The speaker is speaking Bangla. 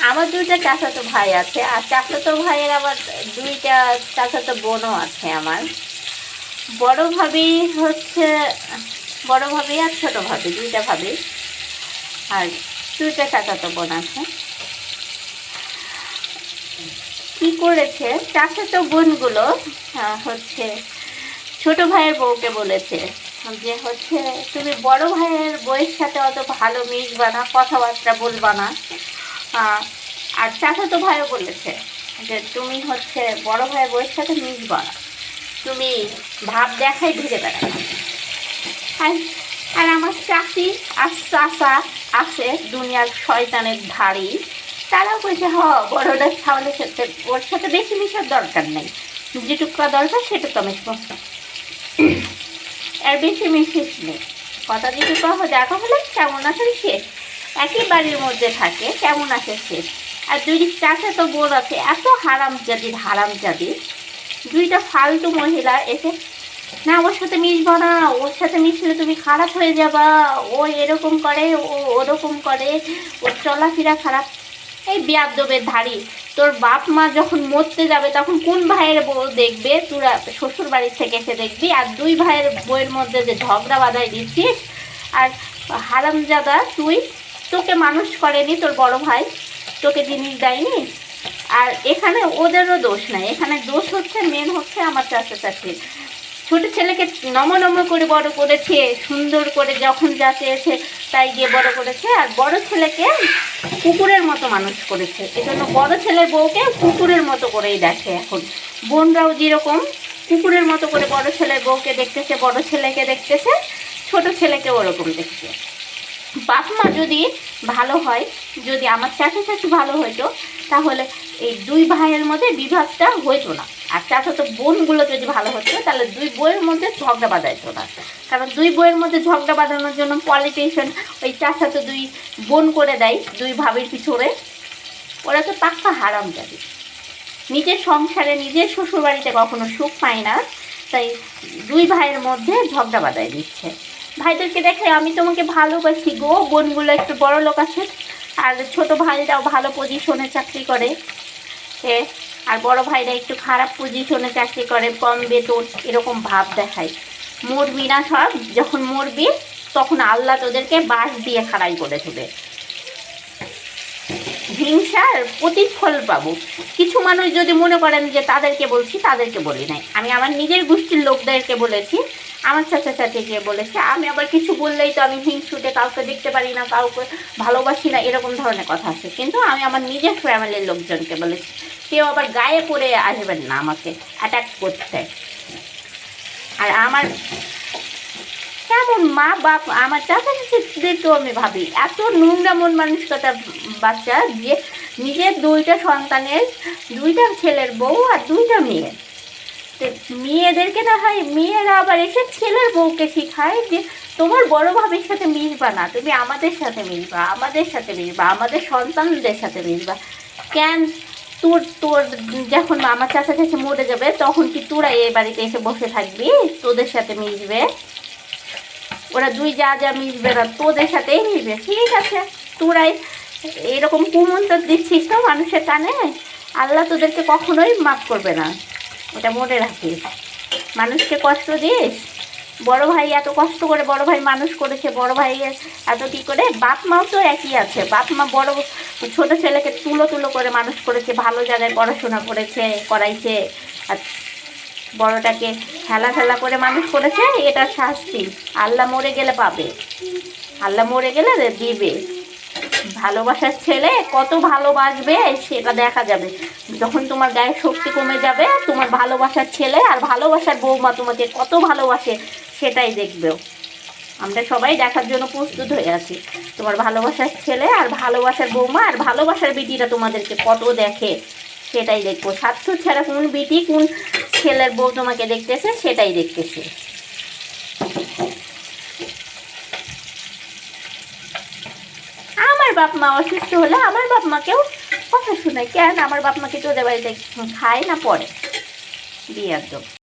আমার দুইটা চাচাতো ভাই আছে, আর চাচাতো ভাইয়ের আবার দুইটা চাচাতো বোনও আছে। আমার বড় ভাবি হচ্ছে, বড় ভাবি আর ছোট ভাবি, দুইটা ভাবি, আর দুইটা চাচাতো বোন আছে। কি করেছে চাচাতো বোনগুলো, হচ্ছে ছোট ভাইয়ের বউকে বলেছে যে হচ্ছে তুমি বড় ভাইয়ের বউয়ের সাথে অত ভালো মিশবা না, কথাবার্তা বলবা না। আর চাচাতো ভাইও বলেছে যে তুমি হচ্ছে বড় ভাইয়ের বউয়ের সাথে মিশবা না, তুমি ভাব দেখাই ঘুরে বেড়াবে। আর আর আমার চাচি আর চাচা আছে দুনিয়ার শয়তানের ধাড়ি, তারাও কইছে বড়টার ছাওয়ালের সাথে ওর সাথে বেশি মিশার দরকার নেই, যেটুকু দরকার সেটুকু মিশবো, আর বেশি মিশিস নেই। কথা যেটুকু দেখা হলে কেমন আছেন শেষ, একই বাড়ির মধ্যে থাকে কেমন আছে শেষ। আর দুই চাচা তো বোন আছে এত হারামজাদি, দুইটা ফালতু মহিলা এসে না ওর সাথে মিশবো না, ওর সাথে মিশলে তুমি খারাপ হয়ে যাবা, ও এরকম করে, ও ওরকম করে, ওর চলাফেরা খারাপ। এই বেয়াদবের ধাড়ি, তোর বাপ মা যখন মরতে যাবে তখন কোন ভাইয়ের বউ দেখবে, তোরা শ্বশুর বাড়ির থেকে এসে দেখবি। আর দুই ভাইয়ের বউয়ের মধ্যে যে ঝগড়া বাঁধাই দিচ্ছিস, আর হারামজাদা তুই, তোকে মানুষ করেনি তোর বড় ভাই, তোকে জিনিস দেয়নি। আর এখানে ওদেরও দোষ নাই, এখানে দোষ হচ্ছে মেন হচ্ছে আমার চাচা চাচির। ছোট ছেলেকে নম করে বড় করেছে, সুন্দর করে যখন যা চেয়েছে তাই দিয়ে বড় করেছে, আর বড় ছেলেকে কুকুরের মতো মানুষ করেছে। এজন্য বড় ছেলের বউকে কুকুরের মতো করেই দেখে। এখন বোনরাও যেরকম কুকুরের মতো করে বড় ছেলের বউকে দেখতেছে, বড় ছেলেকে দেখতেছে, ছোট ছেলেকে ওরকম দেখছে। বাপ মা যদি ভালো হয়, যদি আমার চাচা চাচি ভালো হইতো, তাহলে এই দুই ভাইয়ের মধ্যে বিভাগটা হইতো না। আর চাচাতো বোনগুলো যদি ভালো হতো তাহলে দুই বইয়ের মধ্যে ঝগড়া বাঁধাইতো না। কারণ দুই বইয়ের মধ্যে ঝগড়া বাঁধানোর জন্য পলিটিশিয়ান ওই চাচাতো দুই বোন করে দেয় দুই ভাবির পিছনে। ওরা তো পাক্কা হারামজাদি, নিজের সংসারে নিজের শ্বশুরবাড়িতে কখনো সুখ পায় না, তাই দুই ভাইয়ের মধ্যে ঝগড়া বাঁধাই দিচ্ছে। ভাইদেরকে দেখে আমি তোমাকে ভালোবাসি গো, বোনগুলো একটু বড় লোক আছে, আর ছোট ভাইরাও ভালো পজিশনে চাকরি করে, আর বড় ভাইরা একটু খারাপ পজিশনে চাকরি করে, কম বেতন, এরকম ভাব দেখায়। মরবি না সব, যখন মরবি তখন আল্লাহ তোদেরকে বাঁশ দিয়ে খাড়াই করে দেবে। হিংসার প্রতিফল পাবো। কিছু মানুষ যদি মনে করেন যে তাদেরকে বলছি, তাদেরকে বলি নাই, আমি আমার নিজের গোষ্ঠীর লোকদেরকে বলেছি, আমার চাচা চাচিকে বলেছি। আমি আবার কিছু বললেই তো আমি হিংসুটে কাউকে দেখতে পারি না, কাউকে ভালোবাসি না, এরকম ধরনের কথা আছে। কিন্তু আমি আমার নিজের ফ্যামিলির লোকজনকে বলেছি, কেউ আবার গায়ে পড়ে আসবেন না আমাকে অ্যাটাক করতে। আর আমার কেমন মা বাপ, আমার চাচা চাচিদেরকেও আমি ভাবি এত নোংরা মন মানসিকতা বাচ্চা, যে নিজের দুইটা সন্তানের, দুইটা ছেলের বউ আর দুইটা মেয়ে, মেয়েদেরকে না হয় মেয়েরা আবার এসে ছেলের বউকে শিখায় যে তোমার বড় ভাবির সাথে মিশবা না, তুমি আমাদের সাথে মিশবা, আমাদের সাথে মিশবা, আমাদের সন্তানদের সাথে মিশবা। কেন তোর তোর যখন আমার চাচা চাচি মরে যাবে তখন কি তোরা এই বাড়িতে এসে বসে থাকবি, তোদের সাথে মিশবে? ওরা দুই যা মিশবে না, তোদের সাথেই মিশবে। ঠিক আছে, তোরাই এরকম কুমন্তর দিচ্ছিস তো মানুষের টানে, আল্লাহ তোদেরকে কখনোই মাফ করবে না, এটা মনে রাখিস। মানুষকে কষ্ট দিস, বড় ভাই এত কষ্ট করে বড় ভাই মানুষ করেছে, বড় ভাই এত কী করে, বাপ মাও তো একই আছে। বাপ মা বড় ছোট ছেলেকে তুলো করে মানুষ করেছে, ভালো জায়গায় পড়াশোনা করেছে, করাইছে, আর বড়টাকে খেলা করে মানুষ করেছে। এটা শাস্তি আল্লাহ মরে গেলে পাবে, আল্লাহ মরে গেলে দিবে। ভালোবাসার ছেলে কত ভালোবাসবে সেটা দেখা যাবে যখন তোমার গায়ে শক্তি কমে যাবে। তোমার ভালোবাসার ছেলে আর ভালোবাসার বৌমা তোমাকে কত ভালোবাসে সেটাই দেখবেও। আমরা সবাই দেখার জন্য প্রস্তুত হয়ে আছি তোমার ভালোবাসার ছেলে আর ভালোবাসার বৌমা আর ভালোবাসার বিটিরা তোমাদেরকে কত দেখে সেটাই দেখবো। স্বার্থ ছাড়া কোন বিটি কোন ছেলের বউ তোমাকে দেখতেছে সেটাই দেখতেছে। আমার বাপ মা অসুস্থ হলে আমার বাপ মাকেও কথা শোনায়, কেন আমার বাপ মাকে তোদের বাড়িতে খায় না পড়ে বিয়ে একদম।